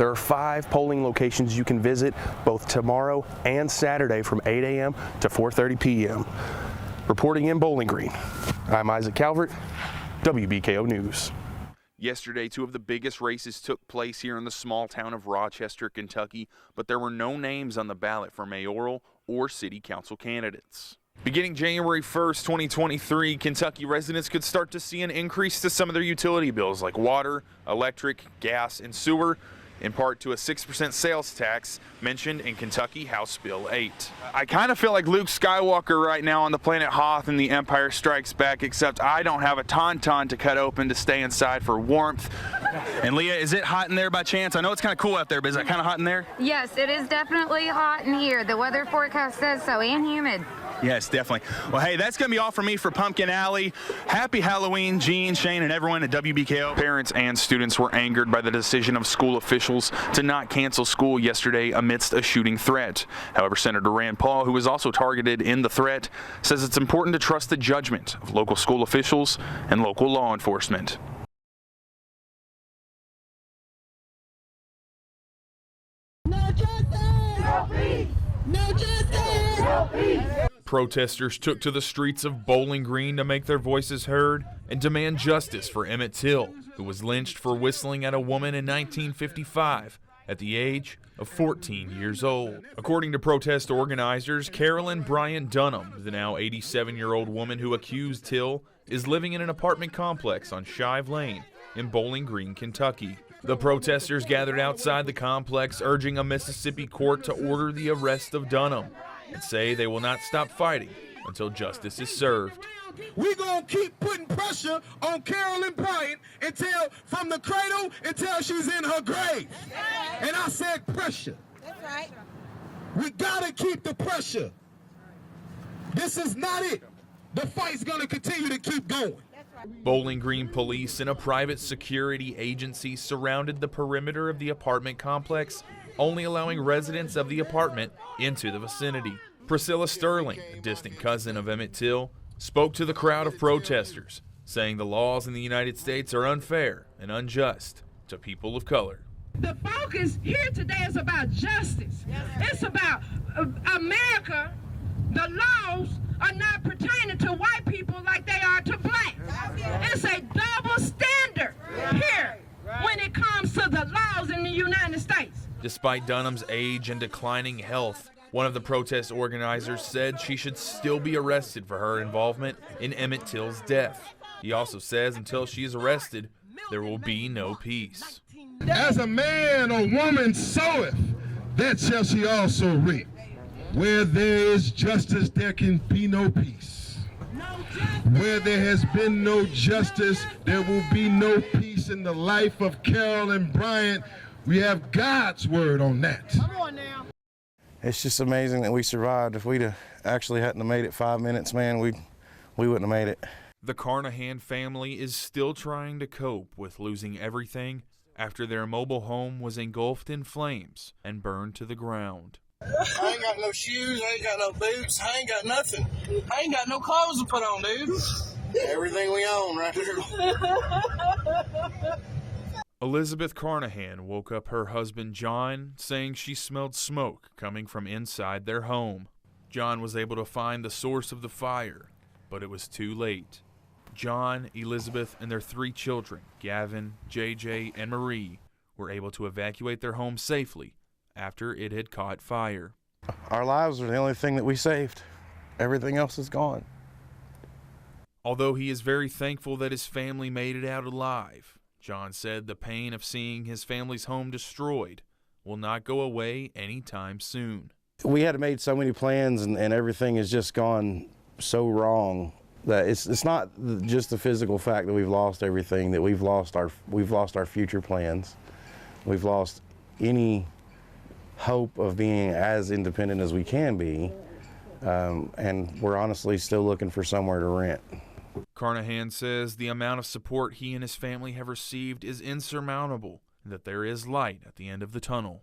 There are 5 polling locations you can visit both tomorrow and Saturday from 8 a.m. to 4:30 p.m. Reporting in Bowling Green, I'm Isaac Calvert, WBKO News. Yesterday, 2 of the biggest races took place here in the small town of Rochester, Kentucky, but there were no names on the ballot for mayoral or city council candidates. Beginning January 1st, 2023, Kentucky residents could start to see an increase to some of their utility bills like water, electric, gas, and sewer, in part to a 6% sales tax mentioned in Kentucky House Bill 8. I kind of feel like Luke Skywalker right now on the planet Hoth in The Empire Strikes Back, except I don't have a tauntaun to cut open to stay inside for warmth. And Leah, is it hot in there by chance? I know it's kind of cool out there, but is it kind of hot in there? Yes, it is definitely hot in here. The weather forecast says so, and humid. Yes, definitely. Well, hey, that's going to be all for me for Pumpkin Alley. Happy Halloween, Gene, Shane, and everyone at WBKO. Parents and students were angered by the decision of school officials to not cancel school yesterday amidst a shooting threat. However, Senator Rand Paul, who was also targeted in the threat, says it's important to trust the judgment of local school officials and local law enforcement. No justice! No peace! No justice! No peace! Protesters took to the streets of Bowling Green to make their voices heard and demand justice for Emmett Till, who was lynched for whistling at a woman in 1955 at the age of 14 years old. According to protest organizers, Carolyn Bryant Dunham, the now 87-year-old woman who accused Till, is living in an apartment complex on Shive Lane in Bowling Green, Kentucky. The protesters gathered outside the complex, urging a Mississippi court to order the arrest of Dunham, and say they will not stop fighting until justice is served. We're going to keep putting pressure on Carolyn Bryant until, from the cradle until she's in her grave. And I said pressure. That's right. We got to keep the pressure. This is not it. The fight's going to continue to keep going. Bowling Green police and a private security agency surrounded the perimeter of the apartment complex, only allowing residents of the apartment into the vicinity. Priscilla Sterling, a distant cousin of Emmett Till, spoke to the crowd of protesters, saying the laws in the United States are unfair and unjust to people of color. The focus here today is about justice. It's about America. The laws are not pertaining to white people like they are to black. It's a double standard here when it comes to the laws in the United States. Despite Dunham's age and declining health, one of the protest organizers said she should still be arrested for her involvement in Emmett Till's death. He also says until she is arrested, there will be no peace. As a man or woman soweth, that shall she also reap. Where there is justice, there can be no peace. Where there has been no justice, there will be no peace in the life of Carolyn Bryant. We have God's word on that. Come on now. It's just amazing that we survived. If we'd actually hadn't have made it 5 minutes, man, we wouldn't have made it. The Carnahan family is still trying to cope with losing everything after their mobile home was engulfed in flames and burned to the ground. I ain't got no shoes, I ain't got no boots, I ain't got nothing. I ain't got no clothes to put on, dude. Everything we own right there. Elizabeth Carnahan woke up her husband John saying she smelled smoke coming from inside their home. John was able to find the source of the fire, but it was too late. John, Elizabeth, and their 3 children, Gavin, JJ, and Marie, were able to evacuate their home safely after it had caught fire. Our lives are the only thing that we saved. Everything else is gone. Although he is very thankful that his family made it out alive, John said the pain of seeing his family's home destroyed will not go away anytime soon. We had made so many plans and everything has just gone so wrong that it's not just the physical fact that we've lost everything, that we've lost our future plans. We've lost any hope of being as independent as we can be, and we're honestly still looking for somewhere to rent. Carnahan says the amount of support he and his family have received is insurmountable, and that there is light at the end of the tunnel.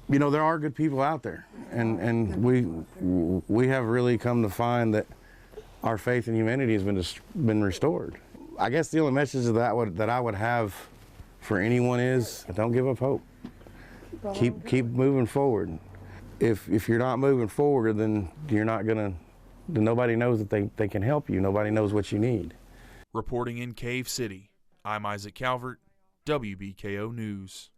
You know, there are good people out there, and we have really come to find that our faith in humanity has been restored. I guess the only message that I would have for anyone is don't give up hope. keep moving forward. If you're not moving forward, then you're not gonna. Then nobody knows that they can help you. Nobody knows what you need. Reporting in Cave City, I'm Isaac Calvert, WBKO News.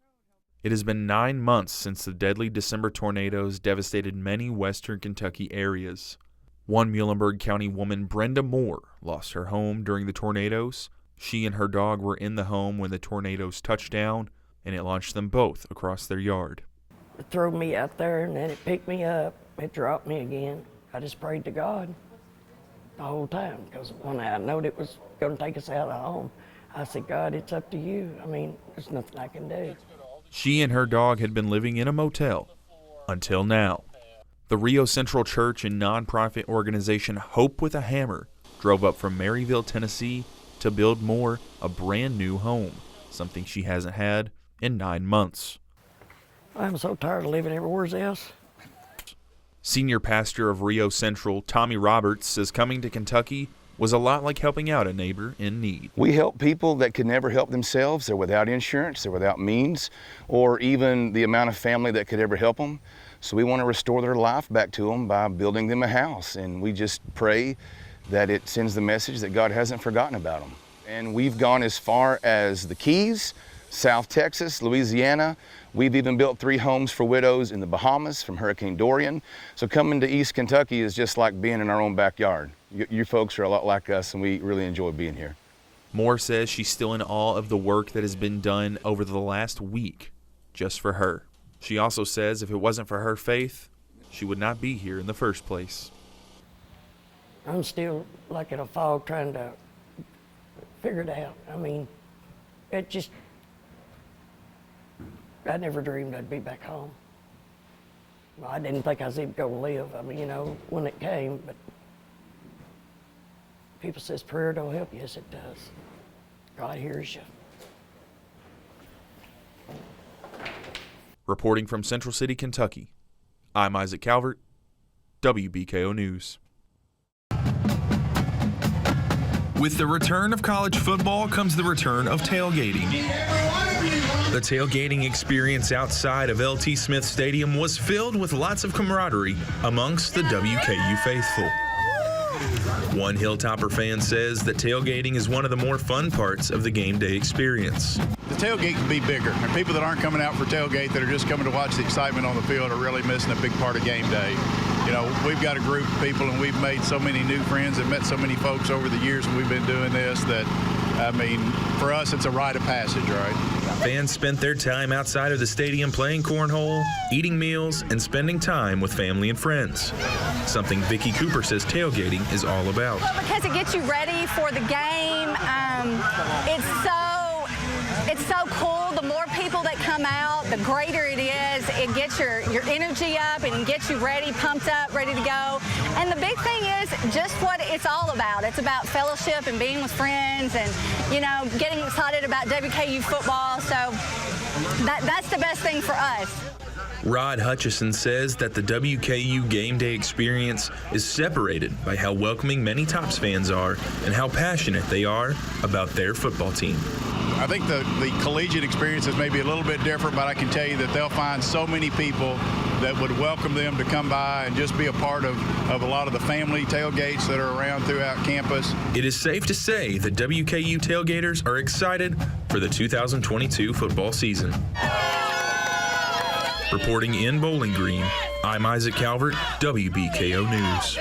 It has been 9 months since the deadly December tornadoes devastated many western Kentucky areas. One Muhlenberg County woman, Brenda Moore, lost her home during the tornadoes. She and her dog were in the home when the tornadoes touched down, and it launched them both across their yard. It threw me out there, and then it picked me up. It dropped me again. I just prayed to God the whole time, because when I knowed it was going to take us out of home, I said, God, it's up to you. I mean, there's nothing I can do. She and her dog had been living in a motel until now. The Rio Central Church and nonprofit organization Hope with a Hammer drove up from Maryville, Tennessee to build Moore a brand new home, something she hasn't had in 9 months. I'm so tired of living everywhere else. Senior pastor of Rio Central, Tommy Roberts, says coming to Kentucky was a lot like helping out a neighbor in need. We help people that could never help themselves. They're without insurance, they're without means, or even the amount of family that could ever help them. So we want to restore their life back to them by building them a house. And we just pray that it sends the message that God hasn't forgotten about them. And we've gone as far as the Keys, South Texas, Louisiana. We've even built 3 homes for widows in the Bahamas from Hurricane Dorian. So coming to East Kentucky is just like being in our own backyard. You folks are a lot like us, and we really enjoy being here. Moore says she's still in awe of the work that has been done over the last week just for her. She also says if it wasn't for her faith, she would not be here in the first place. I'm still like in a fog trying to figure it out. I mean, it just, I never dreamed I'd be back home. Well, I didn't think I was even going to live. I mean, you know, when it came, but people says prayer don't help you. Yes, it does. God hears you. Reporting from Central City, Kentucky, I'm Isaac Calvert, WBKO News. With the return of college football comes the return of tailgating. The tailgating experience outside of LT Smith Stadium was filled with lots of camaraderie amongst the WKU faithful. One Hilltopper fan says that tailgating is one of the more fun parts of the game day experience. The tailgate can be bigger, and people that aren't coming out for tailgate that are just coming to watch the excitement on the field are really missing a big part of game day. You know, we've got a group of people, and we've made so many new friends and met so many folks over the years that we've been doing this that, I mean, for us, it's a rite of passage, right? Fans spent their time outside of the stadium playing cornhole, eating meals, and spending time with family and friends. Something Vicki Cooper says tailgating is all about. Well, because it gets you ready for the game. It's so cool. The more people that come out, the greater it is. It gets your energy up and gets you ready, pumped up, ready to go. And the big thing is just what it's all about. It's about fellowship and being with friends and, you know, getting excited about WKU football. So that's the best thing for us. Rod Hutchison says that the WKU game day experience is separated by how welcoming many Tops fans are and how passionate they are about their football team. I think the collegiate experience is maybe a little bit different, but I can tell you that they'll find so many people that would welcome them to come by and just be a part of a lot of the family tailgates that are around throughout campus. It is safe to say that WKU tailgaters are excited for the 2022 football season. Reporting in Bowling Green, I'm Isaac Calvert, WBKO News.